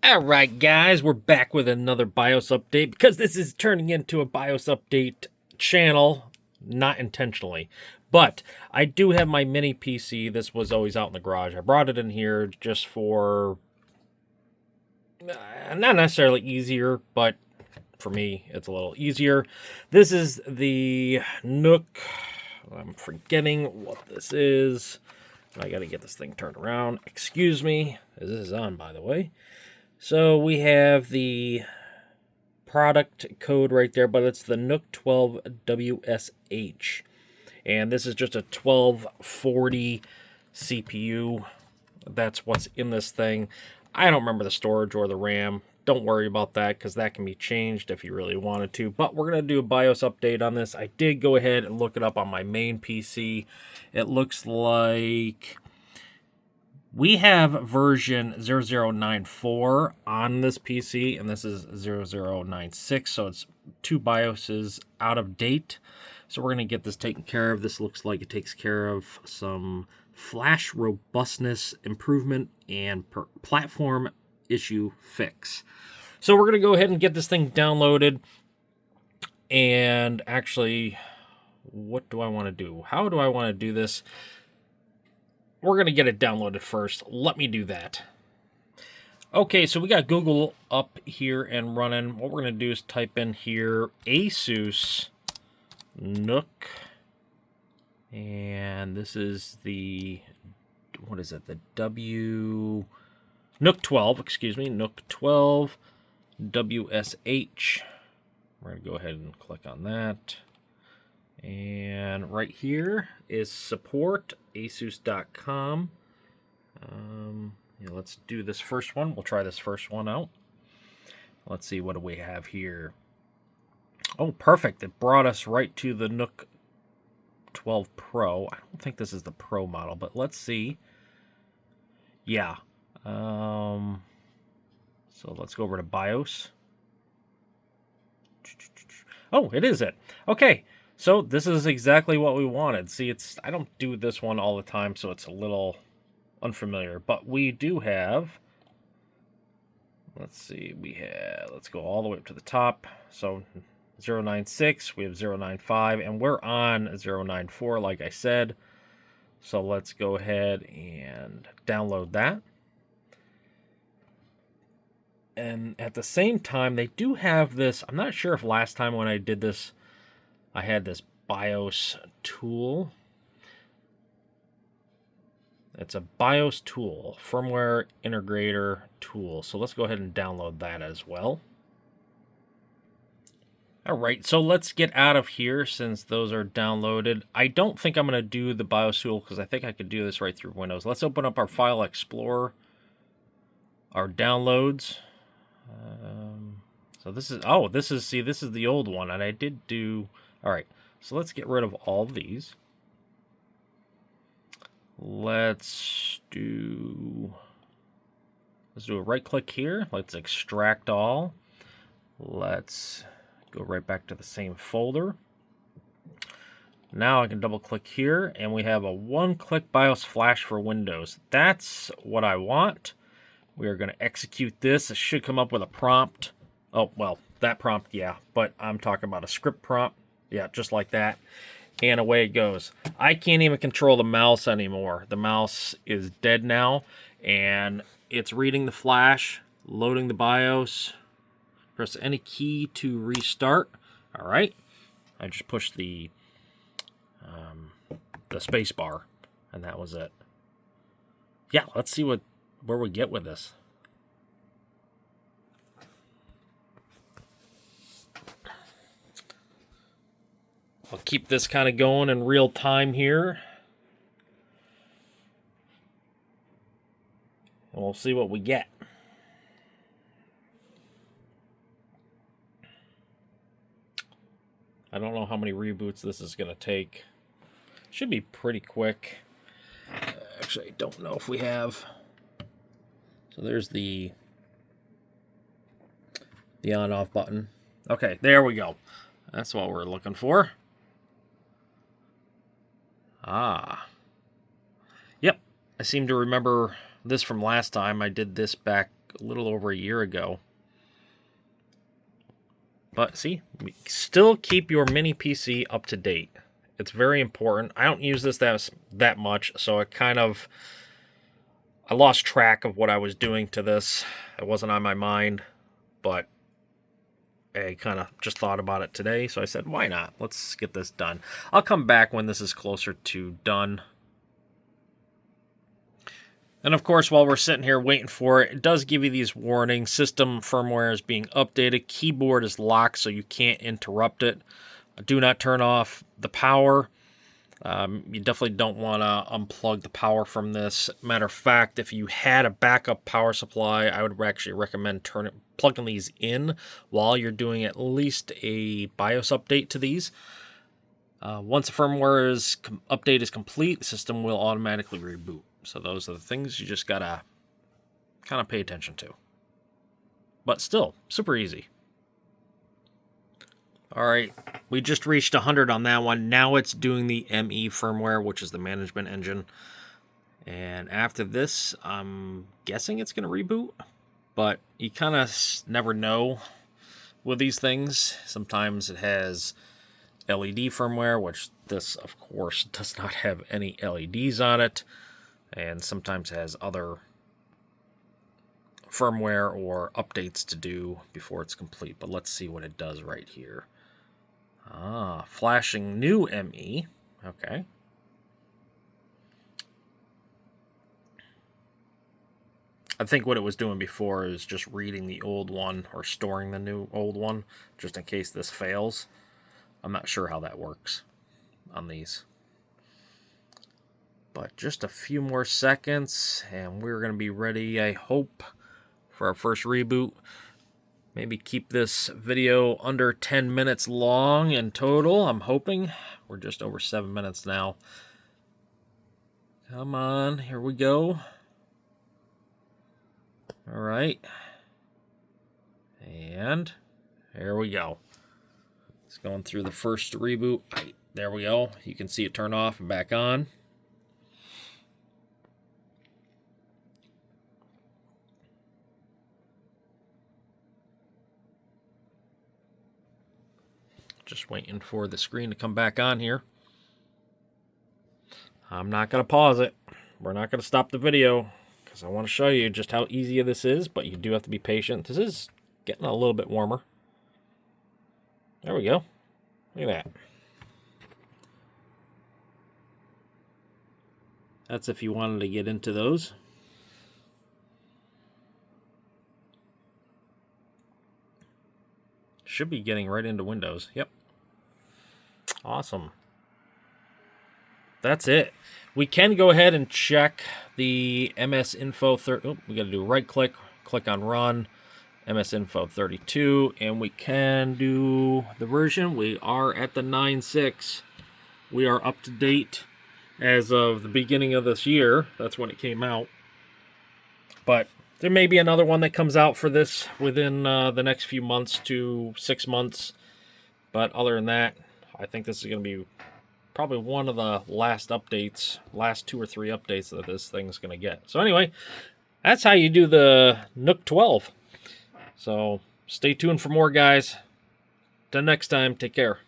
Alright guys, we're back with another BIOS update because this is turning into a BIOS update channel, not intentionally. But I do have my mini PC. This was always out in the garage. I brought it in here just for, not necessarily easier, but for me it's a little easier. This is the NUC, I'm forgetting what this is. I gotta get this thing turned around. Excuse me, this is on by the way. So we have the product code right there, but it's the NUC12WSH. And this is just a 1240 CPU. That's what's in this thing. I don't remember the storage or the RAM. Don't worry about that because that can be changed if you really wanted to. But we're going to do a BIOS update on this. I did go ahead and look it up on my main PC. It looks like we have version 0094 on this PC, and this is 0096, so it's two BIOSes out of date. So we're going to get this taken care of. This looks like it takes care of some flash robustness improvement and platform issue fix. So we're going to go ahead and get this thing downloaded. And actually, what do I want to do? How do I want to do this? We're going to get it downloaded first. Let me do that. Okay, so we got Google up here and running. What we're going to do is type in here Asus NUC. And this is the, what is it? The NUC12, excuse me, NUC12 WSH. We're going to go ahead and click on that. And right here is support, asus.com. Let's do this first one. We'll try this first one out. Let's see, what do we have here? Oh, perfect. It brought us right to the NUC 12 Pro. I don't think this is the Pro model, but let's see. Yeah. So let's go over to BIOS. Oh, it is it. Okay. So this is exactly what we wanted. See, I don't do this one all the time, so it's a little unfamiliar. But we do have, let's see, let's go all the way up to the top. So 096, we have 095, and we're on 094, like I said. So let's go ahead and download that. And at the same time, they do have this, I'm not sure if last time when I did this, I had this BIOS tool. It's a BIOS tool, firmware integrator tool. So let's go ahead and download that as well. All right, so let's get out of here since those are downloaded. I don't think I'm going to do the BIOS tool because I think I could do this right through Windows. Let's open up our File Explorer, our downloads. So this is, oh, this is the old one, and I did do. All right, so let's get rid of all of these. Let's do a right click here. Let's extract all. Let's go right back to the same folder. Now I can double click here, and we have a one-click BIOS flash for Windows. That's what I want. We are going to execute this. It should come up with a prompt. Oh, well, that prompt, yeah, but I'm talking about a script prompt. Yeah, just like that. And away it goes. I can't even control the mouse anymore. The mouse is dead now, and it's reading the flash, loading the BIOS. Press any key to restart. All right. I just pushed the space bar, and that was it. Yeah, let's see where we get with this. I'll keep this kind of going in real time here. And we'll see what we get. I don't know how many reboots this is going to take. Should be pretty quick. Actually, I don't know if we have. So there's the on-off button. Okay, there we go. That's what we're looking for. Ah. Yep, I seem to remember this from last time. I did this back a little over a year ago. But see, still keep your mini PC up to date. It's very important. I don't use this that much, so I lost track of what I was doing to this. It wasn't on my mind, but I kind of just thought about it today, so I said, why not? Let's get this done. I'll come back when this is closer to done. And of course, while we're sitting here waiting for it, it does give you these warnings. System firmware is being updated. Keyboard is locked, so you can't interrupt it. Do not turn off the power. You definitely don't want to unplug the power from this. Matter of fact, if you had a backup power supply, I would actually recommend plugging these in while you're doing at least a BIOS update to these. Once the firmware update is complete, the system will automatically reboot. So those are the things you just gotta kind of pay attention to. But still, super easy. All right, we just reached 100 on that one. Now it's doing the ME firmware, which is the management engine. And after this, I'm guessing it's going to reboot. But you kind of never know with these things. Sometimes it has LED firmware, which this, of course, does not have any LEDs on it. And sometimes has other firmware or updates to do before it's complete. But let's see what it does right here. Flashing new ME. Okay. I think what it was doing before is just reading the old one or storing the new old one just in case this fails. I'm not sure how that works on these. But just a few more seconds and we're going to be ready, I hope, for our first reboot. Maybe keep this video under 10 minutes long in total, I'm hoping. We're just over 7 minutes now. Come on, here we go. All right. And here we go. It's going through the first reboot. There we go. You can see it turn off and back on. Just waiting for the screen to come back on here. I'm not going to pause it. We're not going to stop the video because I want to show you just how easy this is, but you do have to be patient. This is getting a little bit warmer. There we go. Look at that. That's if you wanted to get into those. Should be getting right into Windows. Yep. Awesome. That's it. We can go ahead and check the MS Info. We got to do right click, click on Run, MS Info 32, and we can do the version. We are at the 9.6. We are up to date as of the beginning of this year. That's when it came out. But there may be another one that comes out for this within the next few months to 6 months. But other than that, I think this is going to be probably one of the last updates, last 2 or 3 updates that this thing's going to get. So anyway, that's how you do the NUC12. So stay tuned for more, guys. Till next time, take care.